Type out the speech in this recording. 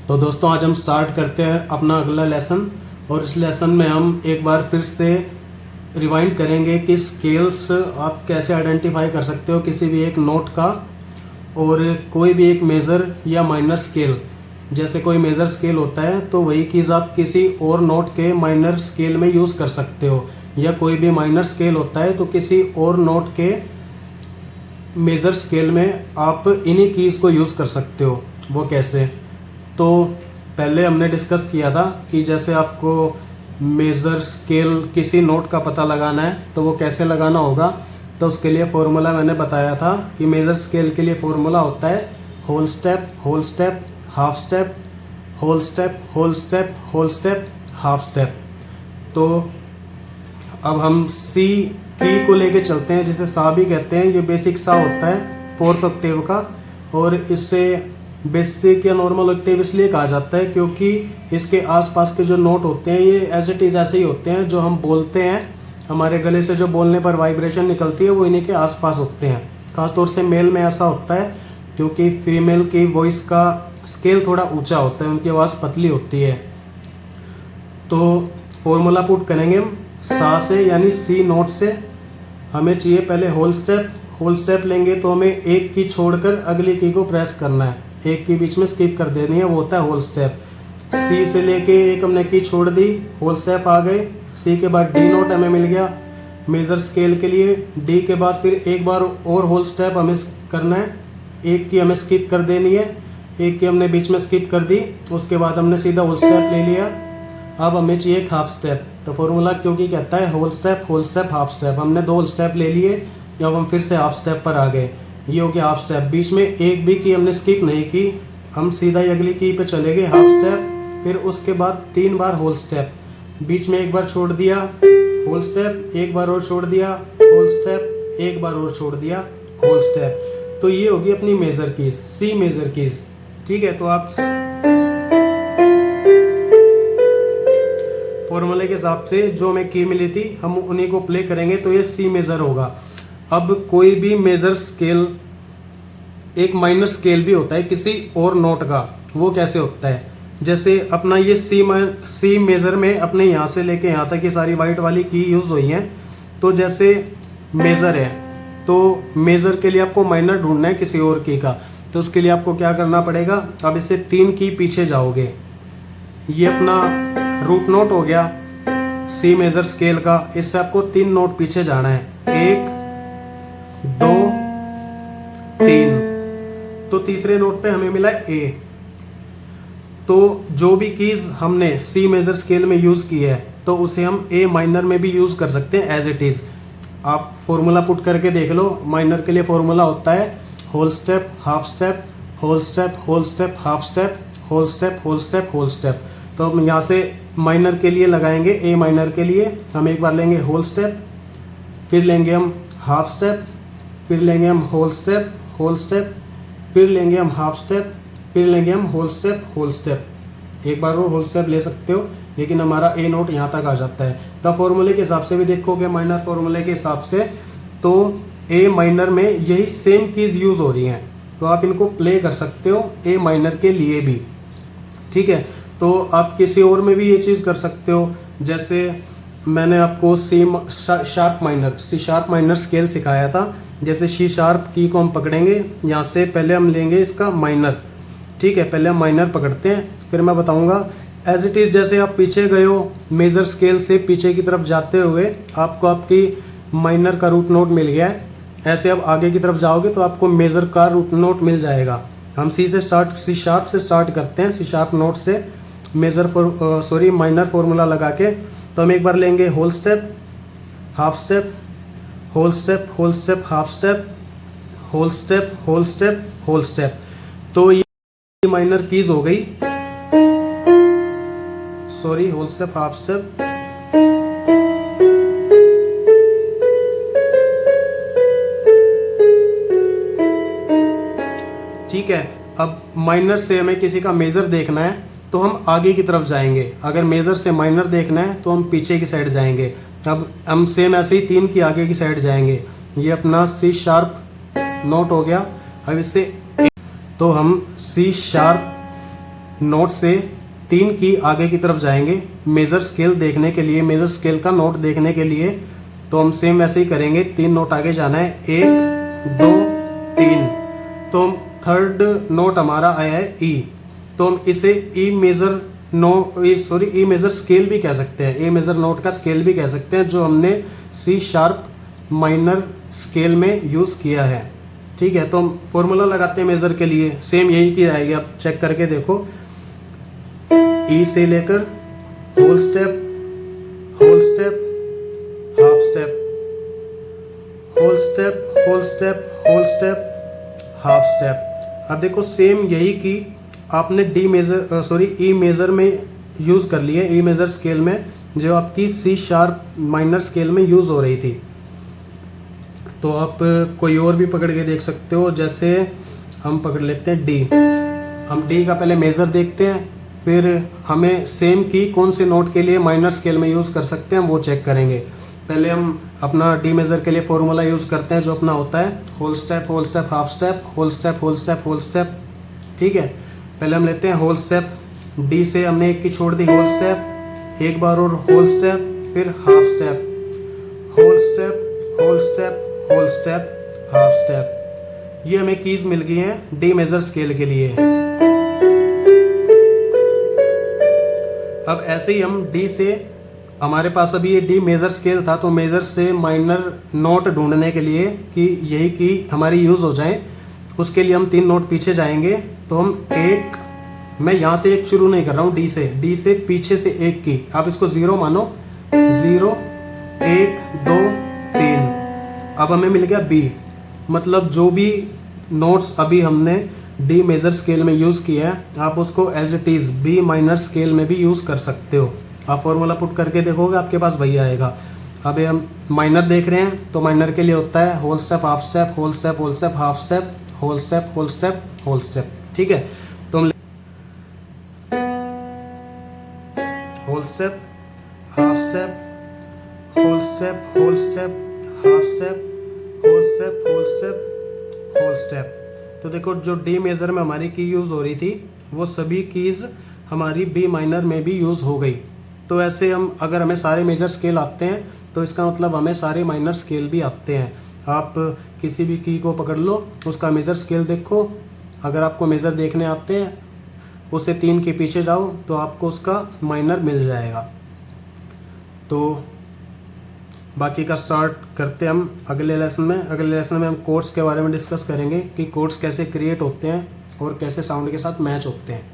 तो दोस्तों आज हम स्टार्ट करते हैं अपना अगला लेसन। और इस लेसन में हम एक बार फिर से रिवाइंड करेंगे कि स्केल्स आप कैसे आइडेंटिफाई कर सकते हो किसी भी एक नोट का, और कोई भी एक मेज़र या माइनर स्केल, जैसे कोई मेज़र स्केल होता है तो वही चीज़ आप किसी और नोट के माइनर स्केल में यूज़ कर सकते हो, या कोई भी माइनर स्केल होता है तो किसी और नोट के मेज़र स्केल में आप इन्हीं कीज़ को यूज़ कर सकते हो। वो कैसे? तो पहले हमने डिस्कस किया था कि जैसे आपको मेज़र स्केल किसी नोट का पता लगाना है तो वो कैसे लगाना होगा। तो उसके लिए फॉर्मूला मैंने बताया था कि मेज़र स्केल के लिए फॉर्मूला होता है whole step, whole step, half step, whole step, whole step, whole step, half step. तो अब हम सी की को लेके चलते हैं, जिसे सा भी कहते हैं। ये बेसिक सा होता है फोर्थ ऑक्टेव का, और इससे बेसिक या नॉर्मल ऑक्टेव इसलिए कहा जाता है क्योंकि इसके आसपास के जो नोट होते हैं ये एज इट इज़ ऐसे ही होते हैं। जो हम बोलते हैं, हमारे गले से जो बोलने पर वाइब्रेशन निकलती है वो इन्हीं के आसपास होते हैं। खासतौर से मेल में ऐसा होता है क्योंकि फीमेल की वॉइस का स्केल थोड़ा ऊंचा होता है, उनकी आवाज़ पतली होती है। तो फॉर्मूला पुट करेंगे हम सा से, यानी सी नोट से हमें चाहिए पहले होल स्टेप। होल स्टेप लेंगे तो हमें एक की छोड़कर अगली की को प्रेस करना है, एक की बीच में स्किप कर देनी है, वो होता है होल स्टेप। सी से लेके एक हमने की छोड़ दी, होल स्टेप आ गए। सी के बाद डी नोट हमें मिल गया मेजर स्केल के लिए। डी के बाद फिर एक बार और होल स्टेप हमें करना है, एक की हमें स्किप कर देनी है, एक की हमने बीच में स्किप कर दी, उसके बाद हमने सीधा होल स्टेप ले लिया। अब हमें चाहिए एक हाफ स्टेप। तो फॉर्मूला क्योंकि कहता है होल स्टेप, हाफ स्टेप, हमने दो होल स्टेप ले लिए, अब हम फिर से हाफ स्टेप पर आ गए। ये हो गया हाफ स्टेप। बीच में एक भी की हमने स्किप नहीं की, हम सीधा ही अगली की पे चले गए, हाफ स्टेप। फिर उसके बाद 3 बार होल स्टेप, बीच में एक बार छोड़ दिया, होल स्टेप, एक बार और छोड़ दिया, होल स्टेप, एक बार और छोड़ दिया, होल स्टेप। तो ये होगी अपनी major keys, C major keys. ठीक है, तो आप फॉर्मूले के हिसाब से जो हमें की मिली थी हम उन्हीं को प्ले करेंगे, तो ये सी मेजर होगा। अब कोई भी मेजर स्केल, एक माइनर स्केल भी होता है किसी और नोट का, वो कैसे होता है? जैसे अपना ये सी मेजर में अपने यहाँ से लेके यहाँ तक ये सारी वाइट वाली की यूज़ हुई हैं। तो जैसे मेजर है, तो मेजर के लिए आपको माइनर ढूंढना है किसी और की का, तो उसके लिए आपको क्या करना पड़ेगा? अब इससे 3 की पीछे जाओगे। ये अपना रूट नोट हो गया सी मेजर स्केल का, इससे आपको 3 नोट पीछे जाना है, 1 2 3। तो तीसरे नोट पे हमें मिला ए। तो जो भी कीज हमने सी मेजर स्केल में यूज की है तो उसे हम ए माइनर में भी यूज कर सकते हैं एज इट इज। आप फॉर्मूला पुट करके देख लो। माइनर के लिए फॉर्मूला होता है whole step, half step, whole step, whole step, half step, whole step, whole step, whole step. तो हम यहाँ से माइनर के लिए लगाएंगे, ए माइनर के लिए हम एक बार लेंगे होल स्टेप, फिर लेंगे हम हाफ स्टेप, फिर लेंगे हम होल स्टेप, होल स्टेप, फिर लेंगे हम हाफ स्टेप, फिर लेंगे हम होल स्टेप, होल स्टेप। एक बार और होल स्टेप ले सकते हो, लेकिन हमारा ए नोट यहाँ तक आ जाता है। तो फॉर्मूले के हिसाब से भी देखोगे, माइनर फॉर्मूले के हिसाब से, तो ए माइनर में यही सेम कीज यूज हो रही हैं, तो आप इनको प्ले कर सकते हो ए माइनर के लिए भी। ठीक है, तो आप किसी और में भी ये चीज़ कर सकते हो। जैसे मैंने आपको सी शार्प माइनर स्केल सिखाया था। जैसे सी शार्प की को हम पकड़ेंगे, यहाँ से पहले हम लेंगे इसका माइनर। ठीक है, पहले हम माइनर पकड़ते हैं, फिर मैं बताऊंगा एज इट इज़। जैसे आप पीछे गए हो, मेजर स्केल से पीछे की तरफ जाते हुए आपको आपकी माइनर का रूट नोट मिल गया है, ऐसे अब आगे की तरफ जाओगे तो आपको मेजर का रूट नोट मिल जाएगा। हम सी शार्प से स्टार्ट करते हैं, सी शार्प नोट से माइनर फॉर्मूला लगा के। तो हम एक बार लेंगे whole step, half step, whole step, whole step, half step, whole step, whole step, whole step. तो ये माइनर कीज हो गई, होल स्टेप, हाफ स्टेप, ठीक है। अब माइनर से हमें किसी का मेजर देखना है तो हम आगे की तरफ जाएंगे, अगर मेजर से माइनर देखना है तो हम पीछे की साइड जाएंगे। अब हम सेम ऐसे ही 3 की आगे की साइड जाएंगे। ये अपना सी शार्प नोट हो गया। अब इससे तो हम सी शार्प नोट से 3 की आगे की तरफ जाएंगे मेज़र स्केल देखने के लिए, मेज़र स्केल का नोट देखने के लिए। तो हम सेम वैसे ही करेंगे, 3 नोट आगे जाना है, 1 2 3। तो थर्ड नोट हमारा आया है ई। तो हम इसे ई मेज़र ई मेज़र स्केल भी कह सकते हैं, ई मेज़र नोट का स्केल भी कह सकते हैं, जो हमने सी शार्प माइनर स्केल में यूज़ किया है। ठीक है, तो हम फॉर्मूला लगाते हैं मेज़र के लिए, सेम यही की जाएगी। आप चेक करके देखो, ई से लेकर whole step, whole step, half step, whole step, whole step, whole step, half step. अब देखो सेम यही की आपने ई मेज़र में यूज़ कर लिए, ई मेज़र स्केल में, जो आपकी सी शार्प माइनर स्केल में यूज़ हो रही थी। तो आप कोई और भी पकड़ के देख सकते हो, जैसे हम पकड़ लेते हैं डी। हम डी का पहले मेज़र देखते हैं, फिर हमें सेम की कौन से नोट के लिए माइनर स्केल में यूज़ कर सकते हैं वो चेक करेंगे। पहले हम अपना डी मेज़र के लिए फॉर्मूला यूज़ करते हैं, जो अपना होता है whole step, whole step, half step, whole step, whole step, whole step. ठीक है, पहले हम लेते हैं होल स्टेप। डी से हमने एक की छोड़ दी, होल स्टेप, एक बार और होल स्टेप, फिर half step, whole step, whole step, whole step, half step. ये हमें कीज मिल गई हैं डी मेजर स्केल के लिए। अब ऐसे ही हम डी से, हमारे पास अभी ये डी मेजर स्केल था, तो मेजर से माइनर नोट ढूंढने के लिए कि यही की हमारी यूज़ हो जाए, उसके लिए हम 3 नोट पीछे जाएंगे। तो हम एक, मैं यहाँ से एक शुरू नहीं कर रहा हूँ, डी से पीछे से एक की, आप इसको 0 मानो, 0 1 2 3। अब हमें मिल गया बी, मतलब जो भी नोट्स अभी हमने डी मेजर स्केल में यूज़ किया है, आप उसको as it is B minor scale में भी यूज़ कर सकते हो। आप फॉर्मूला पुट करके देखोगे, आपके पास वही आएगा। अब हम माइनर देख रहे हैं, तो माइनर के लिए होता है whole step, half step, whole step, whole step, half step, whole step, whole step, whole step. ठीक है, तो हम whole step, half step, whole step, whole step, half step, whole step, whole step, whole step. तो देखो जो D major में हमारी की यूज़ हो रही थी, वो सभी कीज़ हमारी बी माइनर में भी यूज़ हो गई। तो ऐसे हम, अगर हमें सारे मेजर स्केल आते हैं, तो इसका मतलब हमें सारे माइनर स्केल भी आते हैं। आप किसी भी की को पकड़ लो, उसका मेजर स्केल देखो, अगर आपको मेजर देखने आते हैं, उसे 3 के पीछे जाओ, तो आपको उसका माइनर मिल जाएगा। तो बाकी का स्टार्ट करते हैं हम अगले लेसन में। अगले लेसन में हम कोड्स के बारे में डिस्कस करेंगे कि कोड्स कैसे क्रिएट होते हैं और कैसे साउंड के साथ मैच होते हैं।